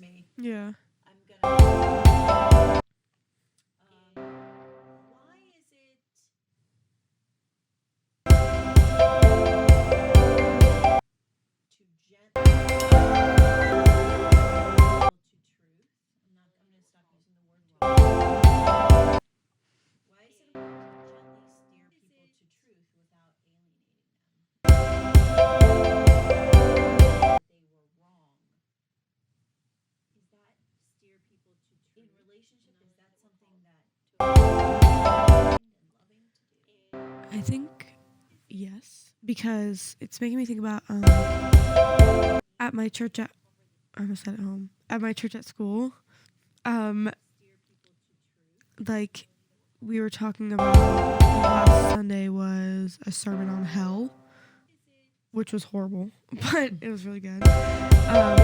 me. Yeah. I'm gonna. Why is it too gently to truth? I'm gonna stop using the word to. Why is it important to gently steer people to truth without alienating them? That they were wrong. Is that steer people to truth? In relationship, is that something that and loving to do? I think yes, because it's making me think about at my church at I almost said at home. At my church at school, like we were talking about last Sunday was a sermon on hell, which was horrible, but it was really good. How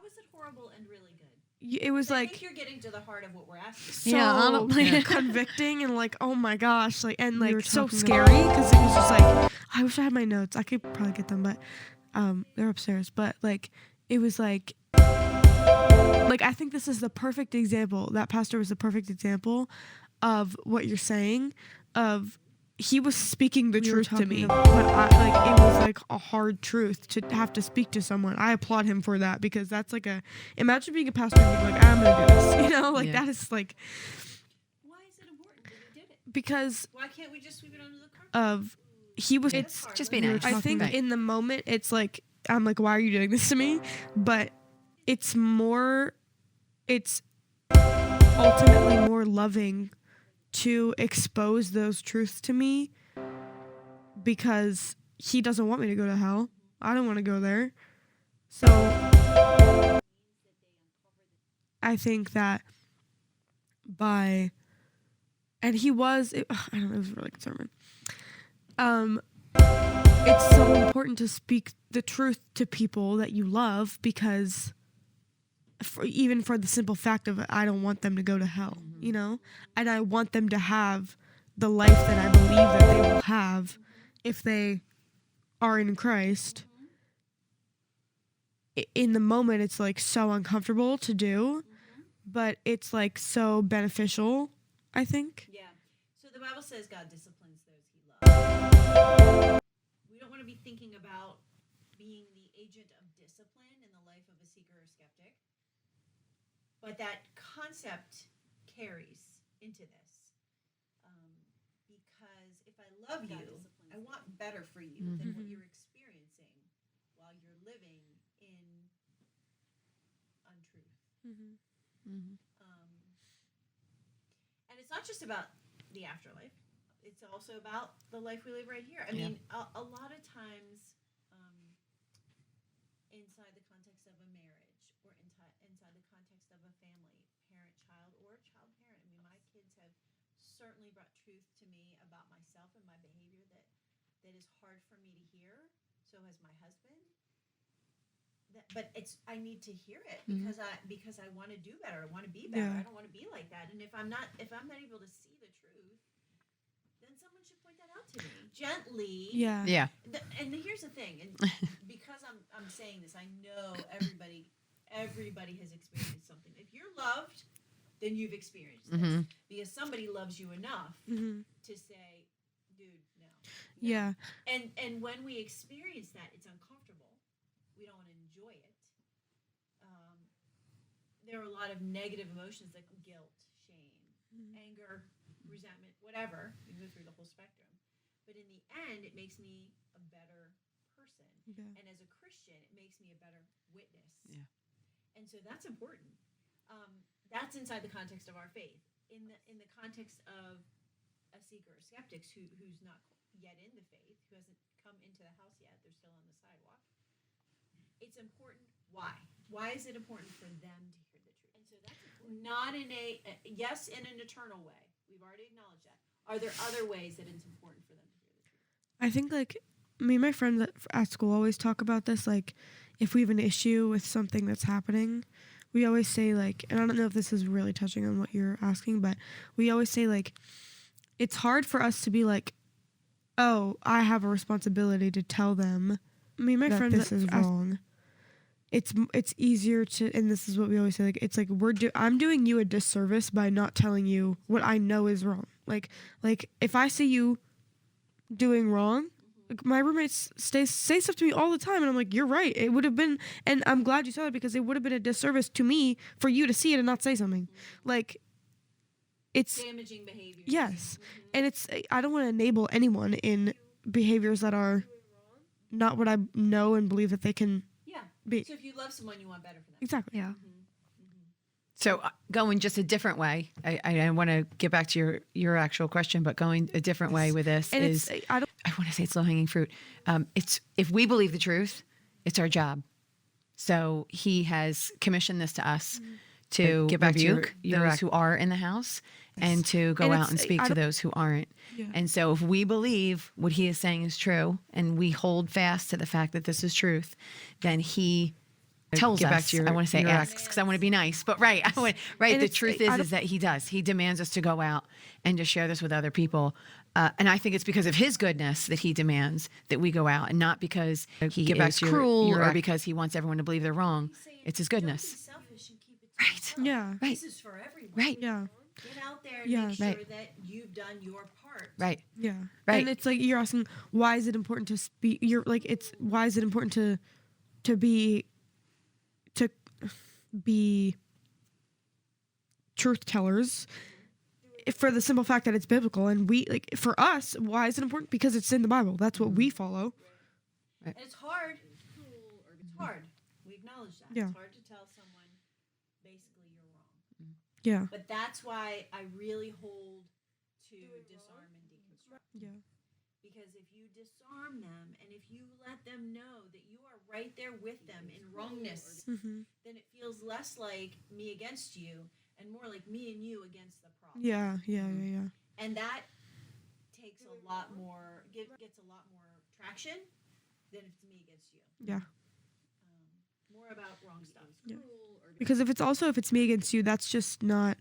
was it horrible and really good? It was I like think you're getting to the heart of what we're asking. so Yeah. convicting and like, oh my gosh, like, and We were like so talking scary because it was just like, I wish I had my notes. I could probably get them, but they're upstairs. But like, it was like I think this is the perfect example. That pastor was the perfect example of what you're saying. Of he was speaking the truth to me, but it was like a hard truth to have to speak to someone. I applaud him for that because that's like imagine being a pastor and being like, I'm gonna do this, that is like. Why is it important that he did it? Because why can't we just sweep it under the carpet? of he was. It's just be nice. I think Right. in the moment it's like I'm like, why are you doing this to me? But it's ultimately more loving to expose those truths to me because he doesn't want me to go to hell. I don't want to go there. So I think that I don't know, it was a really good sermon. It's so important to speak the truth to people that you love because even for the simple fact of I don't want them to go to hell, and I want them to have the life that I believe that they will have if they are in Christ. In the moment, it's like so uncomfortable to do, but it's like so beneficial, I think. Yeah. So the Bible says God disciplines those he loves. We don't want to be thinking about being the agent of discipline in the life of a seeker or skeptic. But that concept carries into this. Because if I love you, I want better for you than what you're experiencing while you're living in untruth. And it's not just about the afterlife. It's also about the life we live right here. I mean, a lot of times inside the context of a marriage or inside the context of a family, parent-child or child-parent, I mean, my kids have certainly brought truth to me about myself and my behavior that is hard for me to hear. So has my husband. But I need to hear it because I want to do better. I want to be better. I don't want to be like that. And if I'm not able to see the truth, then someone should point that out to me gently. Yeah. And here's the thing, and because I'm saying this, I know everybody has experienced something. If you're loved, then you've experienced this because somebody loves you enough to say, dude, no. Yeah. And when we experience that, it's uncomfortable. We don't want to enjoy it. There are a lot of negative emotions like guilt, shame, anger, resentment, whatever. You go through the whole spectrum. But in the end, it makes me a better person. Yeah. And as a Christian, it makes me a better witness. Yeah. And so that's important. That's inside the context of our faith. In the context of a seeker or skeptics who's not yet in the faith, who hasn't come into the house yet, they're still on the sidewalk. It's important. Why? Why is it important for them to hear the truth? And so that's important. Not in yes, in an eternal way. We've already acknowledged that. Are there other ways that it's important for them to hear the truth? I think me and my friends at school always talk about this. Like, if we have an issue with something that's happening, we always say and I don't know if this is really touching on what you're asking, but we always say it's hard for us to be like, oh, I have a responsibility to tell them. Me and my friends, this is wrong. it's easier to, and this is what we always say, like it's like I'm doing you a disservice by not telling you what I know is wrong. Like if I see you doing wrong, like my roommates say stuff to me all the time, and I'm like, you're right. It would have been, and I'm glad you said it, because it would have been a disservice to me for you to see it and not say something. Like, it's damaging behavior. Yes, and I don't want to enable anyone in behaviors that are not what I know and believe that they can be. So if you love someone, you want better for them. Exactly. Yeah. So going just a different way, I want to get back to your actual question, but going a different way with this And is, I want to say it's low-hanging fruit. It's, if we believe the truth, it's our job. So he has commissioned this to us to get back to those who are in the house and to go out and speak to those who aren't. Yeah. And so if we believe what he is saying is true and we hold fast to the fact that this is truth, then he tells us, back to I want to say asks because I want to be nice, but the truth is that he does. He demands us to go out and to share this with other people. And I think it's because of his goodness that he demands that we go out, and not because he is cruel or because he wants everyone to believe they're wrong. It's his goodness. Don't be selfish and keep it to yourself. Yeah. Right. This is for everyone. Right. Yeah. Get out there and make sure that you've done your part. Right. Yeah. Right. And it's like you're asking, why is it important to speak? Why is it important to be truth tellers, for the simple fact that it's biblical, and we, like, for us, why is it important? Because it's in the Bible. That's what we follow. Right. And it's hard. It's hard. We acknowledge that. Yeah. It's hard to tell someone basically you're wrong. Yeah. But that's why I really hold to disarm and deconstruct. Yeah. Because if you disarm them and if you let them know that you are right there with them in wrongness, then it feels less like me against you and more like me and you against the problem. Yeah. And that takes a lot more, gets a lot more traction than if it's me against you. Yeah. More about wrong stuff. Yeah. Because if it's me against you, that's just not.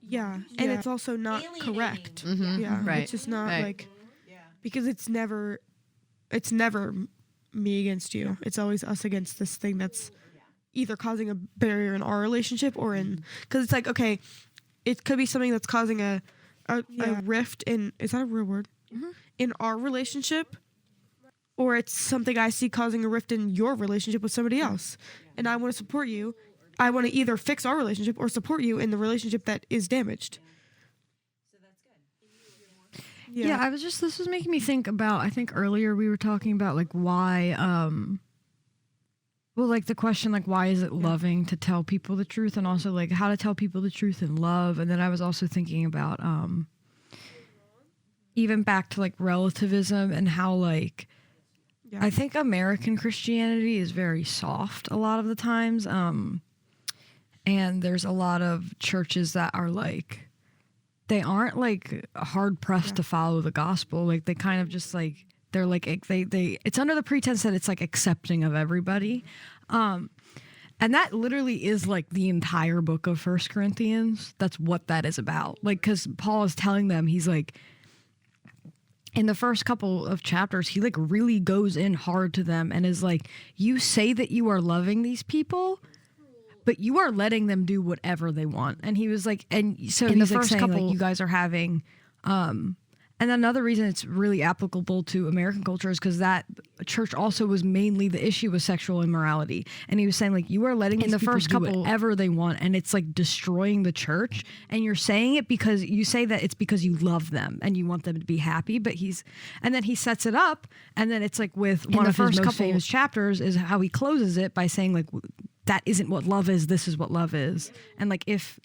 Yeah, and it's also not correct. Yeah, Right. It's just not like, yeah, because it's never me against you. It's always us against this thing that's either causing a barrier in our relationship or in, because it's like, okay, it could be something that's causing a rift in, is that a real word? In our relationship, or it's something I see causing a rift in your relationship with somebody else, and I want to support you. I want to either fix our relationship or support you in the relationship that is damaged. So that's good. Yeah, this was making me think about, I think earlier we were talking about like why, like the question, like why is it loving to tell people the truth, and also like how to tell people the truth in love. And then I was also thinking about even back to like relativism and how like, I think American Christianity is very soft a lot of the times. And there's a lot of churches that are like, they aren't like hard pressed to follow the gospel. Like they kind of just like, they're like, they it's under the pretense that it's like accepting of everybody. And that literally is like the entire book of 1 Corinthians. That's what that is about. Like, cause Paul is telling them, he's like, in the first couple of chapters, he like really goes in hard to them and is like, you say that you are loving these people, but you are letting them do whatever they want. And he was like, and so in the first like couple, like, you guys are having, and another reason it's really applicable to American culture is because that church also was mainly the issue with sexual immorality. And he was saying like, you are letting these people do whatever they want, and it's like destroying the church. And you're saying it because you say that it's because you love them and you want them to be happy. But and then he sets it up, and then it's like with one of his most famous chapters is how he closes it by saying like, that isn't what love is, this is what love is. And like, if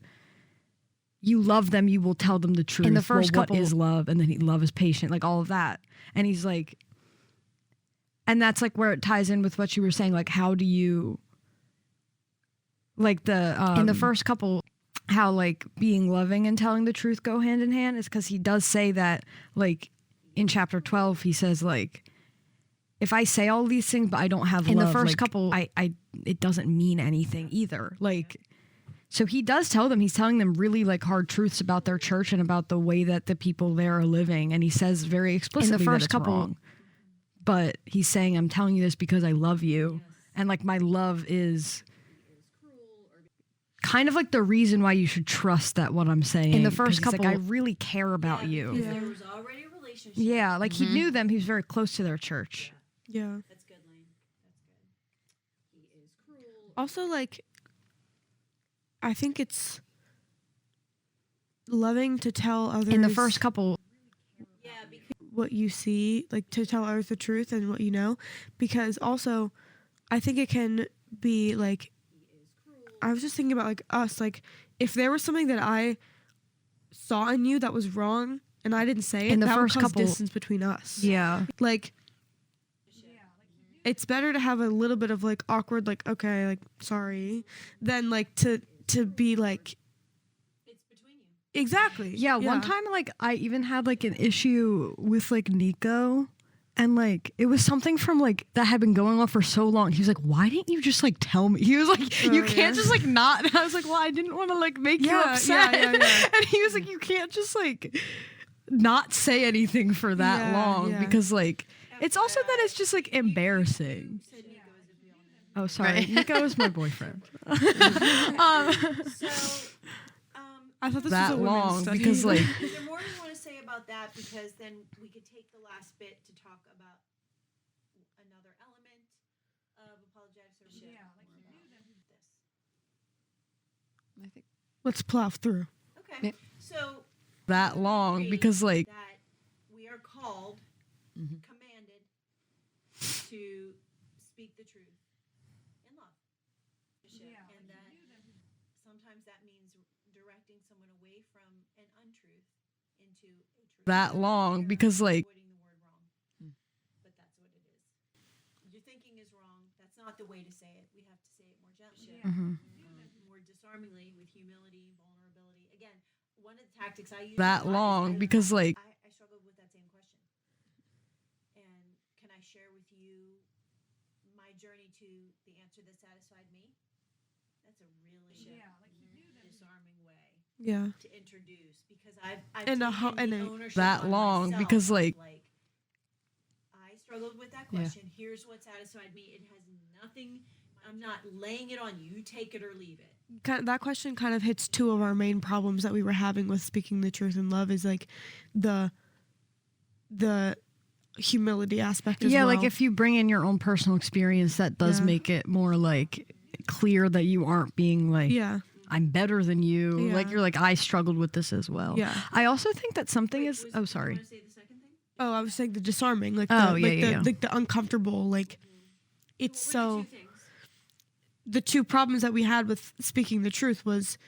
you love them, you will tell them the truth. In the first couple, what is love? And then love is patient, like all of that. And he's like, and that's like where it ties in with what you were saying, like how do you, like the, in the first couple, how like being loving and telling the truth go hand in hand is because he does say that, like in chapter 12, he says like, if I say all these things, but I don't have love, in the first couple, it doesn't mean anything either. Like, so he does tell them, he's telling them really like hard truths about their church and about the way that the people there are living. And he says very explicitly in the first couple, wrong. but he's saying, I'm telling you this because I love you. And like my love is kind of like the reason why you should trust that what I'm saying. In the first couple, like, I really care about you. Because there was already a relationship. Yeah, like he knew them. He was very close to their church. Yeah. That's good, Lane. That's good. He is cruel. Also, like, I think it's loving to tell others In the first couple, Yeah, because what you see, like to tell others the truth and what you know, because also I think it can be like, I was just thinking about like us, like if there was something that I saw in you that was wrong and I didn't say it, In the that first would cause couple- distance between us. yeah. Like, it's better to have a little bit of like awkward, like, okay, like, sorry, than like to be like, it's between you. exactly. Yeah, one time, like, I even had, like, an issue with, like, Nico. And, like, it was something from, like, that had been going on for so long. He was like, why didn't you just, like, tell me? He was like, you can't just, like, not. And I was like, well, I didn't want to, like, make you upset. And he was like, you can't just, like, not say anything for that long. Because, like, it's also that it's just, like, embarrassing. Oh, sorry. Right. Nico is my boyfriend. So, I thought this That was a women's long study. because, like, is there more we want to say about that? Because then we could take the last bit to talk about another element of apologetics. Or this. I think let's plow through. Okay. Yeah. So that long agree because, like, that we are called, commanded to speak the truth in love. And that sometimes that means directing someone away from an untruth into a truth. that long because, like, Avoiding the word wrong. But that's what it is. Your thinking is wrong. That's not the way to say it. We have to say it more gently. More disarmingly, with humility, vulnerability. Again, one of the tactics I use that a lot is long because, like, I struggled with that same question. And can I share with you my journey to the answer that satisfied me? That's a really disarming way Yeah. to introduce, because I've And a taken ho- and the a- ownership that on long myself because, of, like, I struggled with that question. Here's what satisfied me. It has nothing. I'm not laying it on you. You take it or leave it. That question kind of hits two of our main problems that we were having with speaking the truth in love, is like the humility aspect as well. yeah, like if you bring in your own personal experience, that does Yeah. make it more like clear that you aren't being like, Yeah. I'm better than you. Yeah. Like you're like, I struggled with this as well. Yeah. I also think that something Wait, is. was- Oh, you sorry. wanna say the second thing? Oh, I was saying the disarming, like Oh, the, yeah, like yeah, the yeah. like the uncomfortable, like it's What are so the two things? the two problems that we had with speaking the truth was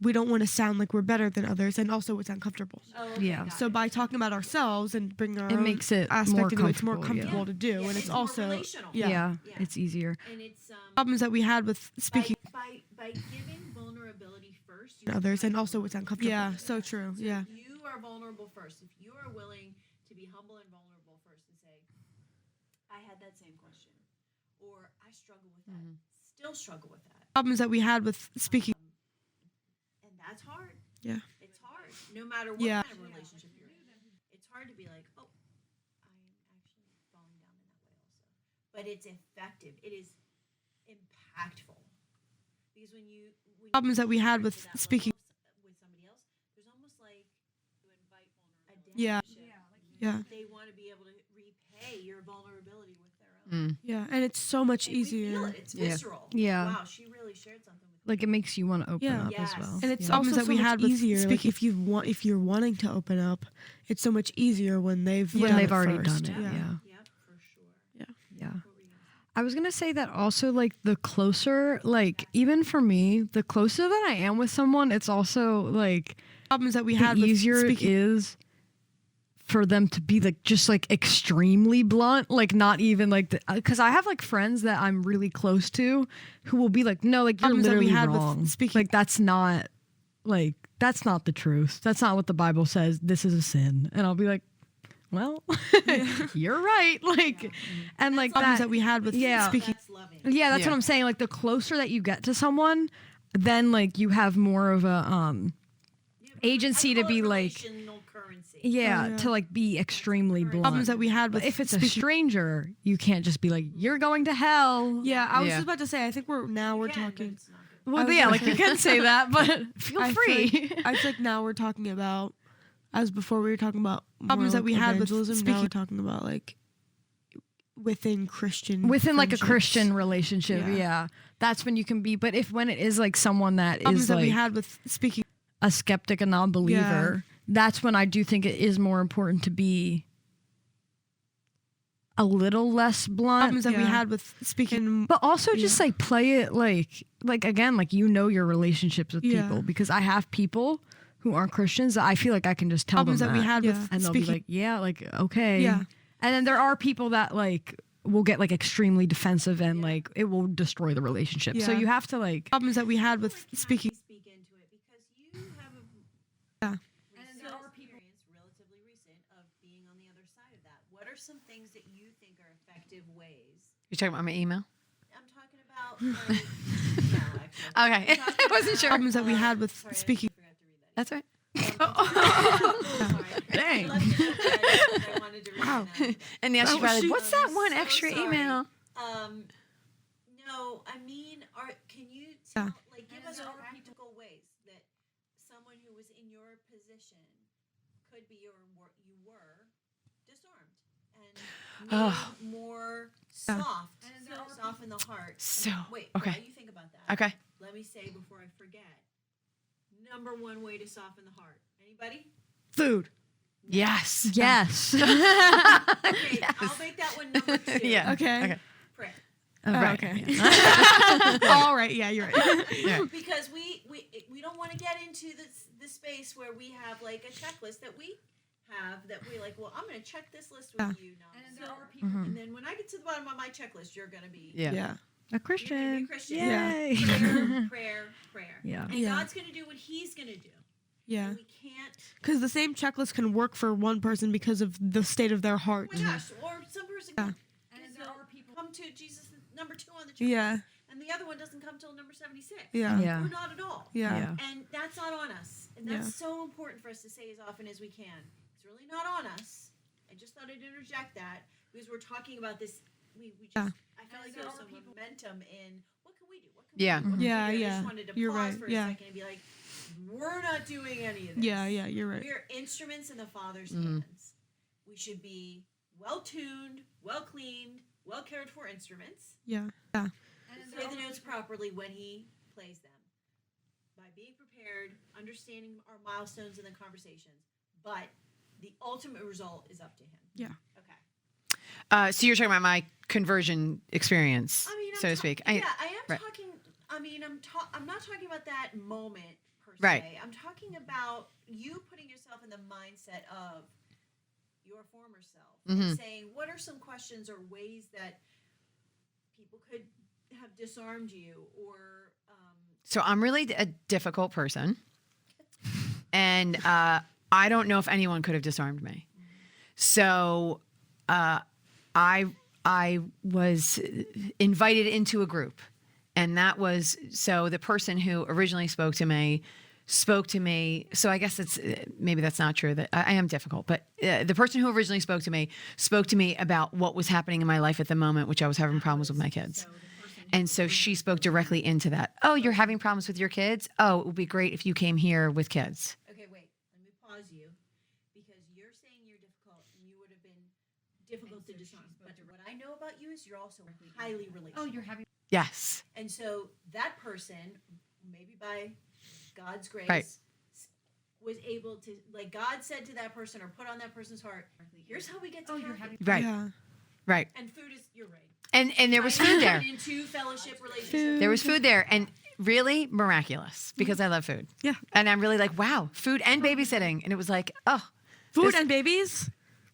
we don't want to sound like we're better than others, and also it's uncomfortable. Oh, okay, Yeah. got So it. by talking about ourselves and bringing our It own makes it aspect more into it, it's more comfortable, comfortable yeah. to do, Yeah, and it's it's more also relational. Yeah, Yeah. it's easier. And it's problems that we had with speaking by giving vulnerability first, to others, and also it's uncomfortable. Yeah, so true. So Yeah. if you are vulnerable first, if you are willing to be humble and vulnerable first and say, I had that same question, or I struggle with that, still struggle with that. Problems that we had with speaking. And that's hard. Yeah. It's hard. No matter what Yeah. kind of relationship you're in. It's hard to be like, oh, I am actually falling down in that way also. But it's effective. It is impactful. Because when you Problems that we had get with to that speaking. level with somebody else, there's almost like you invite vulnerability. Yeah. Yeah. They want to be able to repay your vulnerability with their own. Yeah, and it's so much And we feel easier. it. It's Yeah. visceral. Yeah. Wow, she really shared something with me. Like it makes you want to open Yeah. up Yes. as well. And it's yeah. problems also that we so much had with easier. Like speaking. If you're wanting to open up, it's so much easier when they've when done they've it already first. done it. Yeah. Yeah. Yep, for sure. Yeah. What were you gonna say? I was gonna say that also, like the closer, like even for me, the closer that I am with someone, it's also like Problems that we the had with easier it speaking. is for them to be like just like extremely blunt, like not even like because I have like friends that I'm really close to who will be like, no, like you're Problems that we literally had with wrong. speaking. Like that's not the truth. That's not what the Bible says. This is a sin, and I'll be like, well, you're right. Like, and like Problems that that we had with Yeah. speaking. That's loving. yeah, that's Yeah. what I'm saying. Like the closer that you get to someone, then like you have more of a agency I to call be it like, relational currency. currency. Yeah, to like be extremely blunt. Problems that we had with But if it's a stranger, you can't just be like, "You're going to hell." Yeah, I was Yeah. just about to say. I think we're You can, but talking. it's not good. Well, was yeah, gonna like you say- can say that, but feel I free. feel like now we're talking about, as before we were talking about problems that we had with evangelism, now we're talking about like within Christian Within like a friendships. Christian relationship, Yeah. yeah, that's when you can be. But when it is like someone that Problems is that we like had with speaking. a skeptic, a non-believer, that's when I do think it is more important to be a little less blunt. Problems that we had with speaking. But also just like play it like again, like your relationships with Yeah. people, because I have people who aren't Christians that I feel like I can just tell Problems them that we had with and they'll speaking. be like, yeah, like okay. Yeah. And then there are people that like will get like extremely defensive and like it will destroy the relationship. So Yeah. you have to like Problems that we had with speaking. Speak into it because you have a Yeah. experience relatively recent of being on the other side of that. What are some things that you think are effective ways? You're talking about my email? I'm talking about like, no, actually. Okay. I wasn't sure. Problems that we had with Sorry, I speaking. forgot to read that. That's right. Sorry. Dang. I left it open. I wanted to read Wow. that. And now she's probably like, what's that I'm one so extra sorry. email? No, I mean, can you Yeah. tell, like, give us practical ways that someone who was in your position could be, or you were, disarmed and made more soft, soften the heart. So, Wait, okay. while you think about that, Okay. let me say before I forget. Number one way to soften the heart. Anybody? Food. Yes. yes. Okay, I'll make that one number two. Yeah. Okay. Prayer. Right. Okay. All right. Yeah, you're right. Yeah. Because we don't want to get into this space where we have like a checklist that we have that we like, well, I'm going to check this list with you now. And then there are people, and then when I get to the bottom of my checklist, you're going to be Yeah. Yeah. A Christian. Christian. Yay. Prayer. Yeah. And Yeah. God's going to do what He's going to do. Yeah. And we can't. Because the same checklist can work for one person because of the state of their heart. Oh my gosh! Or some person. Yeah. And there are people come to Jesus number 2 on the checklist. Yeah. And the other one doesn't come till number 76. Yeah. Yeah. Or not at all. Yeah. Yeah. And that's not on us. And that's so important for us to say as often as we can. It's really not on us. I just thought I'd interject that because we're talking about this. We just, I feel like there's some momentum in what can we do? What can we Yeah. do? What can we Yeah, do? I yeah. just wanted to You're pause right. for a Yeah. second and be like, we're not doing any of this. Yeah. Yeah. You're right. We're instruments in the Father's hands. We should be well tuned, well cleaned, well cared for instruments. Yeah. Yeah. Play the notes properly when He plays them. By being prepared, understanding our milestones in the conversations. But the ultimate result is up to Him. Yeah. Okay. So you're talking about my conversion experience, I mean, so to speak. I am right. talking. I mean, I'm not talking about that moment per se. Right. I'm talking about you putting yourself in the mindset of your former self and saying, what are some questions or ways that people could have disarmed you or. So I'm really a difficult person, and I don't know if anyone could have disarmed me. So I was invited into a group, and that was so the person who originally spoke to me. So I guess it's maybe that's not true that I am difficult, but the person who originally spoke to me about what was happening in my life at the moment, which I was having problems with my kids. And so she spoke directly into that. Oh, you're having problems with your kids? Oh, it would be great if you came here with kids. Okay, wait. Let me pause you because you're saying you're difficult and you would have been difficult to disarm. But what I know about you is you're also highly relational. Oh, you're having. Yes. And so that person, maybe by God's grace, Right. was able to, like God said to that person or put on that person's heart, here's how we get to Catholic. Right. Yeah. Right. And food is, you're right. And there was I food there. put into fellowship relationships. There was food there, and really miraculous because I love food. Yeah. And I'm really like, wow, food and babysitting, and it was like, oh, Food this- and babies.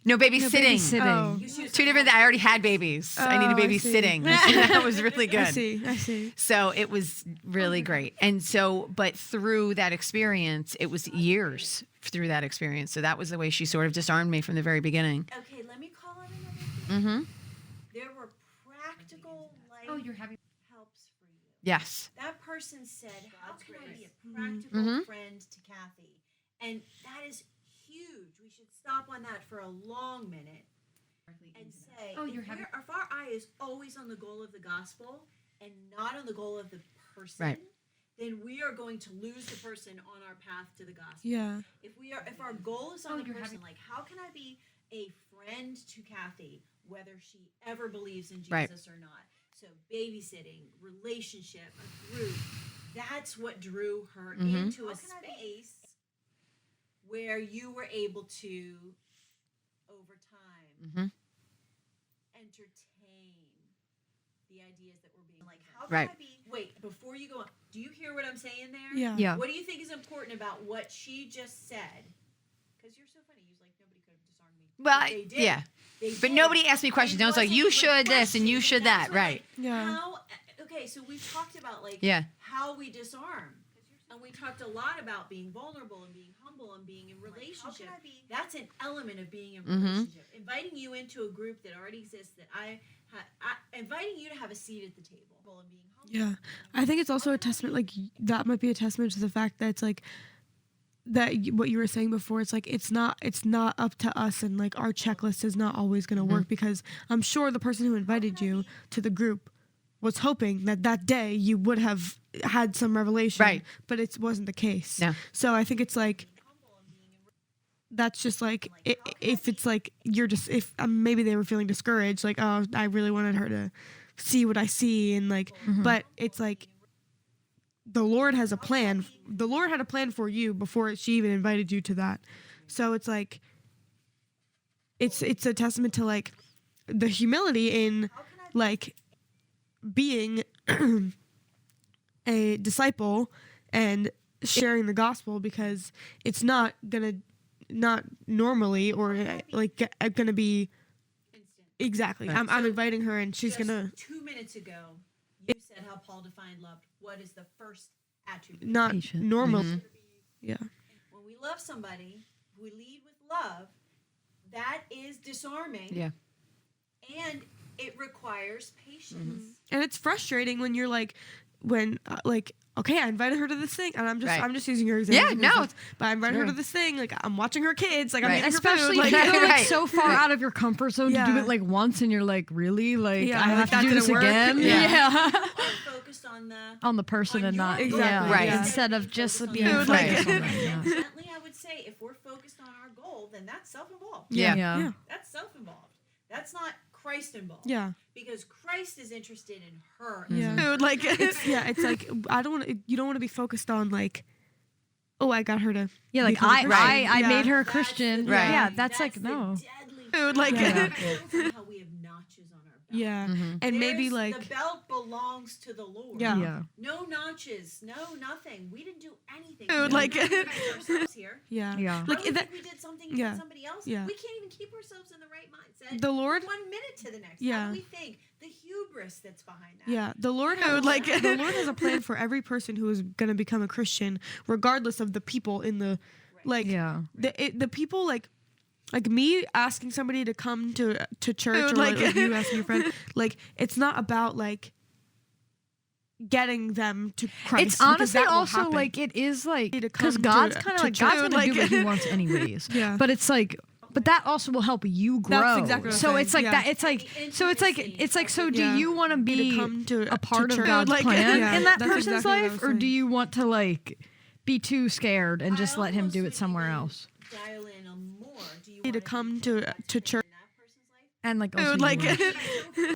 no babysitting. Babysitting. Oh. Two different. I already had babies. I needed I see. babysitting. That was really good. I see. So it was really great. And so, but through that experience, it was years through that experience. So that was the way she sort of disarmed me from the very beginning. Okay, let me call it another thing. Mm-hmm. There were practical life helps for you. Yes. That person said, how can I be a practical friend to Kathy? And that is huge. We we should stop on that for a long minute and say, if our eye is always on the goal of the gospel and not on the goal of the person, then we are going to lose the person on our path to the gospel. Yeah. If our goal is on the person, like, how can I be a friend to Kathy, whether she ever believes in Jesus or not? So babysitting, relationship, a group, that's what drew her into a space where you were able to, over time, entertain the ideas that were being like, how can I be, wait, before you go on, do you hear what I'm saying there? Yeah. What do you think is important about what she just said? Because you're so funny. You're like, nobody could have disarmed me. Well, But they did. yeah. They But did. nobody asked me questions. I was like, Wasn't you even should this and you questions. should That's that. what, Right. like, Yeah. okay, so we've talked about like Yeah. how we disarm. And we talked a lot about being vulnerable and being humble and being in relationship. That's an element of being in relationship. Inviting you into a group that already exists, that inviting you to have a seat at the table and being humble. Yeah. I think it's also a testament, like, that might be a testament to the fact that it's like, what you were saying before, it's like, it's not up to us, and like our checklist is not always going to work, because I'm sure the person who invited you to the group was hoping that day you would have had some revelation, but it wasn't the case. No. So I think it's like, that's just like, if it's like, you're just, if maybe they were feeling discouraged, like, oh, I really wanted her to see what I see, and like, but it's like, the Lord has a plan. The Lord had a plan for you before she even invited you to that. So it's like, it's a testament to like the humility in like being a disciple and sharing the gospel, because it's not normally or like gonna be exactly. I'm inviting her and she's gonna. 2 minutes ago, you said how Paul defined love. What is the first attribute? Not Patient. normal. Yeah. When we love somebody, we lead with love. That is disarming. Yeah. And it requires patience. And it's frustrating when you're like, okay, I invited her to this thing, and I'm just using your example. Yeah, no, but I invited her to this thing. Like, I'm watching her kids. Like, I'm eating her Especially food. if Like, you're like so far out of your comfort zone to do Yeah. it like once, and you're like, really, like Yeah, I like, have that to do this didn't work. again. Yeah. Are focused on On the person and your not goal. Exactly, Right. yeah. instead of just Focused on being the Food, focused like- on that, yeah. Gently, I would say, if we're focused on our goal, then that's self-involved. Yeah. Yeah. That's self-involved. That's not Christ involved. Yeah. Because Christ is interested in her. Yeah. Dude, like, it's like, you don't want to be focused on like, oh, I got her to. Yeah, like become a Christian. I Yeah. made her a That's Christian. the- Right. Yeah, that's like the no. deadly Dude, like- trap. Yeah. How we have notches on our belt. Yeah. And maybe There's- like, the belt belongs to the Lord. Yeah. Yeah. No notches. No nothing. We didn't do anything. Dude, We like- don't recognize ourselves here. yeah. Yeah. Like Like, that, we did something yeah. to somebody else. Yeah. We can't even keep ourselves in the right mindset. The Lord. 1 minute to the next. Yeah. How do we think? The hubris that's behind that. Yeah, the Lord the Lord has a plan for every person who is going to become a Christian, regardless of the people in the, like, Yeah. the people like me asking somebody to come to church, or like you asking your friend, like, it's not about like getting them to Christ. It's because honestly that will also happen. like it is like To because come God's to- kind of to like God's church, gonna do like- what He wants anyways. Yeah. But it's like, but that also will help you grow. That's exactly what I'm so saying, it's like yeah. that. It's like The so it's like intimacy it's like so. Do Yeah. you want to be come to a part church. of God's Like, plan yeah, in that that's person's exactly what I was life, or saying. do you want to like be too scared and just I let Him almost do would it somewhere even else? Dial in on more. Do you to want come be to invested church. in that person's life? And like also like, you. In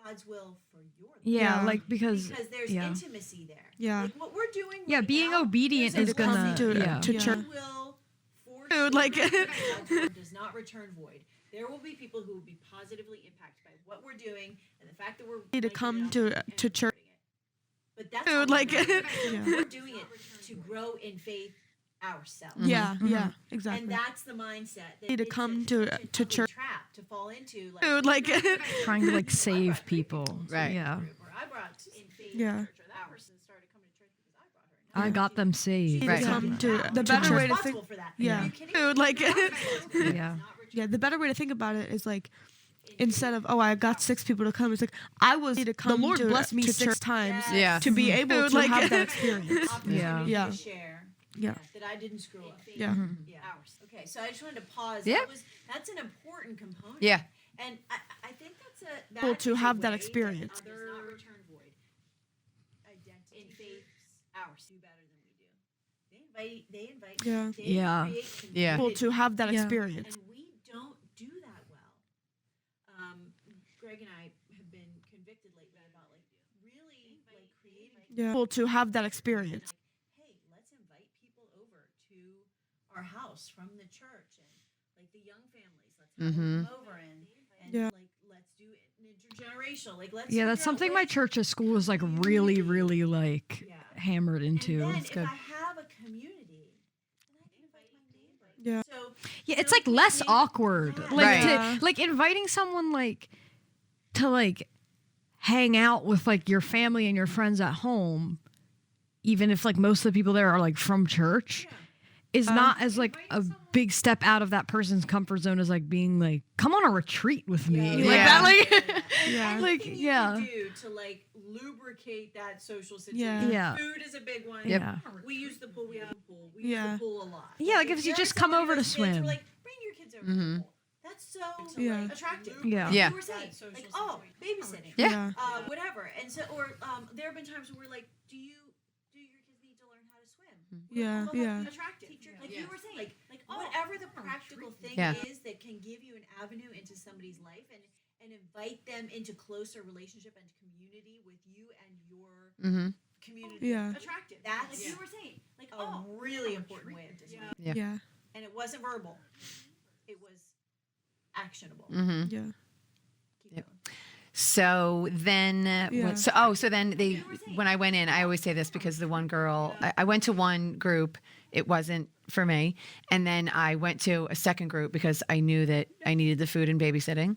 God's will for your life. Yeah, Yeah. like because There's yeah. intimacy there. Yeah. Like what we're doing. Yeah, right being now, obedient there's is a gonna blessing yeah. to God church. will for Dude, sure, like- God's word does not return void. There will be people who will be positively impacted by what we're doing and the fact that we're to making come it up to and church. supporting it. But that's Dude, all like- we're doing. Yeah. We're doing it to grow in faith ourselves. Yeah, yeah, And exactly. that's the mindset that To it's come such to an ugly church. trap to fall into. Like, Dude, like, trying to like I save brought 3 people. to Right. Yeah. group, or I brought in faith Yeah. to church, or that person started coming to church because I brought her. I got them saved. to Right. come to Wow. the You're better way to responsible think. for that. Yeah. Are you kidding Dude, me? like, You're not responsible for that. Yeah. It's not return. yeah, the better way to think about it is like, instead of, oh, I got 6 people to come, it's like, I was to come. The Lord blessed me 6 times Yeah. to be able to like- have that experience. Opportunity Yeah. Yeah. to share. Yeah. That I didn't screw up. Yeah. Yeah. Okay, so I just wanted to pause. Yeah. That's an important component. Yeah. And I think Well, to is a have that way experience. Other does not return void. Identity in faith, ours do better than we do. They invite. Yeah. They Yeah. create Yeah. Well, to have that Yeah. experience. and we don't do that well. Greg and I have been convicted lately about really creating. Yeah. Well, to have that experience. Hey, let's invite people over to our house from the church, and the young families. Let's have them over and Yeah. let's do it intergenerational. Let's Yeah, that's figure out something my ways- church at school is really, really hammered into. And then It's if good. I have a community, then I can invite my neighbor. Yeah. So Yeah, it's so less maybe- awkward. Yeah. Like Right. to inviting someone to hang out with your family and your friends at home, even if most of the people there are from church, is not as a big step out of that person's comfort zone as being come on a retreat with me. Yeah. Yeah. Anything you yeah. can do to lubricate that social situation. Yeah. Yeah. Food is a big one. Yep. Yeah. We use the pool. We have a pool. We Yeah. use the pool a lot. Yeah, if you just come over to swim. We're bring your kids over to the pool. That's so Yeah. attractive. Yeah. Yeah. You were saying, babysitting. Yeah. Whatever. And so, there have been times where we're do your kids need to learn how to swim? Yeah. Well, Yeah. Attractive. You were saying, whatever the practical thing Yeah. is that can give you an avenue into somebody's life and invite them into closer relationship and community with you and your community. Yeah. Attractive. That's you were saying, a really important way of doing it. Yeah. Yeah. And it wasn't verbal. It was actionable. Yeah. Keep going. So then, Yeah. so then when I went in, I always say this because the one girl, I went to one group, it wasn't for me. And then I went to a second group because I knew that I needed the food and babysitting.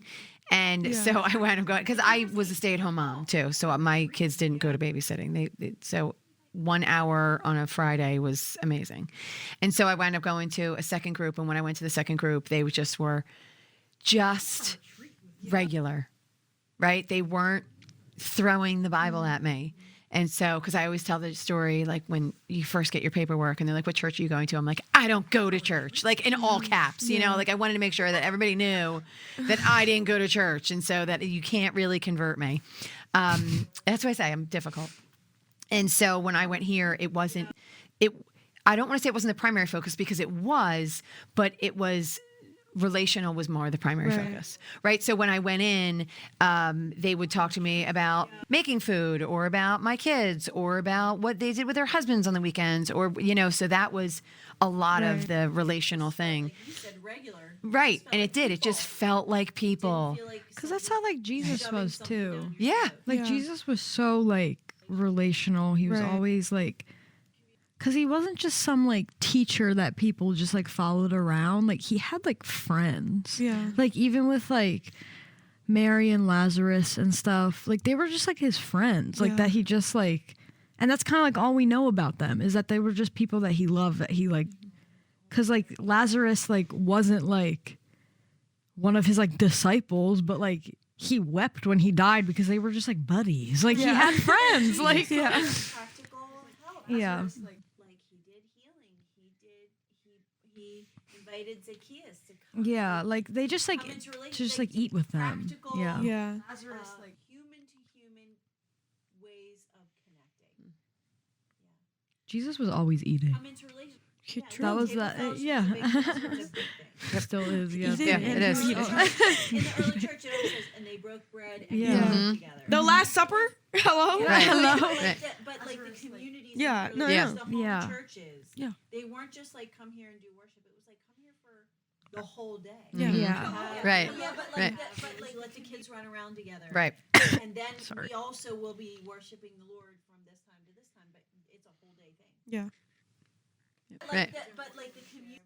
And so I wound up going, because I was a stay-at-home mom too. So my kids didn't go to babysitting. So 1 hour on a Friday was amazing. And so I wound up going to a second group. And when I went to the second group, they were just regular. Right? They weren't throwing the Bible at me. And so, because I always tell the story, when you first get your paperwork and they're like, what church are you going to? I'm like, I don't go to church, in all caps, you know, I wanted to make sure that everybody knew that I didn't go to church. And so that you can't really convert me. That's why I say I'm difficult. And so when I went here, I don't want to say it wasn't the primary focus because it was, but it was relational was more the primary focus, right? So when I went in, they would talk to me about making food or about my kids or about what they did with their husbands on the weekends or, so that was a lot of the relational thing. You said regular. Right. And it did. It just felt like people. Because that's how Jesus was too. Yeah. Jesus was so relational. He was always because he wasn't just some teacher that people just followed around. He had friends. Yeah. Even with Mary and Lazarus and stuff. They were just his friends. That he just and that's kind of all we know about them is that they were just people that he loved. That he because Lazarus wasn't one of his disciples, but he wept when he died because they were just buddies. He had friends. Practical help. Yeah. He did healing. He invited Zacchaeus to come. Yeah, they just come into relationship. to just eat with them. Practical, Yeah. Yeah. Lazarus, human to human ways of connecting. Jesus was always eating. Come into relationship. That was table that. fellowship Yeah. is a big thing. Still is. Yeah. Eating Yeah, and it is. In eating. the early church, it always says, and they broke bread and Yeah. ate together. The Last Supper? Hello? Right. Hello. But the communities, Yeah, and no, really yeah. just the home Yeah. churches, Yeah. they weren't just come here and do worship. It was come here for the whole day. Yeah. Yeah. Right. Yeah, but Right. let the kids run around together. Right. And then we also will be worshiping the Lord from this time to this time, but it's a whole day thing. Yeah. Right. But the community,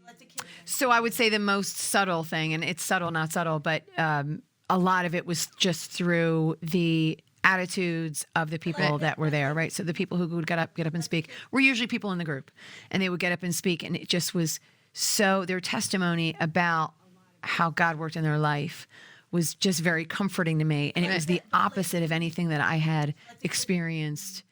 let the kids. So I would say the most subtle thing, and it's subtle, not subtle, but a lot of it was just through the attitudes of the people that were there, right? So the people who would get up and speak were usually people in the group, and they would get up and speak, and it just was their testimony about how God worked in their life was just very comforting to me, and it was the opposite of anything that I had experienced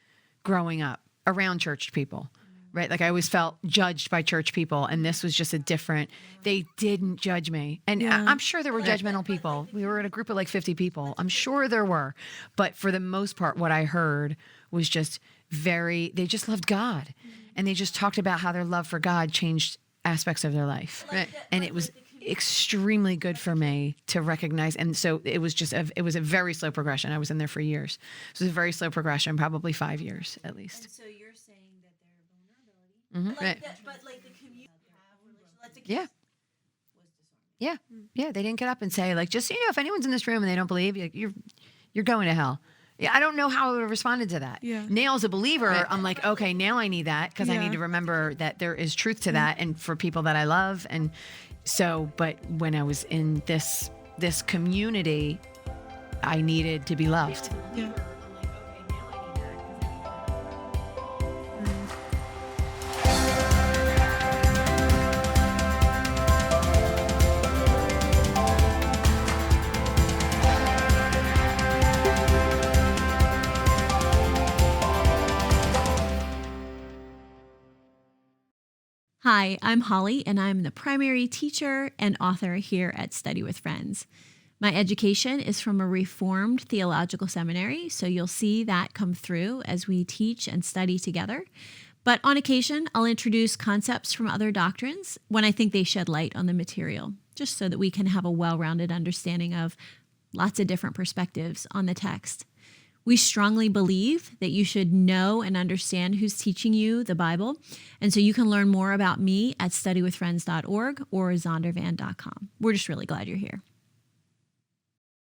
growing up around church people. right? Like I always felt judged by church people, and this was just a different. They didn't judge me, and I'm sure there were judgmental people. We were in a group of like 50 people. I'm sure there were, but for the most part, what I heard was just they just loved God, and they just talked about how their love for God changed aspects of their life, and it was extremely good for me to recognize. And so it was it was a very slow progression. I was in there for years. So it was a very slow progression, probably 5 years at least. And so you're saying that their vulnerability, but like the community like the kids was disarmed. Yeah. They didn't get up and say like, just so you know, if anyone's in this room and they don't believe, you're going to hell. Yeah, I don't know how I would have responded to that. Yeah. Now, as a believer, I'm like, okay, now I need that because I need to remember that there is truth to that, and for people that I love. And so, but when I was in this community, I needed to be loved. Yeah. Hi, I'm Holly, and I'm the primary teacher and author here at Study with Friends. My education is from a Reformed theological seminary, so you'll see that come through as we teach and study together. But on occasion, I'll introduce concepts from other doctrines when I think they shed light on the material, just so that we can have a well-rounded understanding of lots of different perspectives on the text. We strongly believe that you should know and understand who's teaching you the Bible. And so you can learn more about me at studywithfriends.org or zondervan.com. We're just really glad you're here.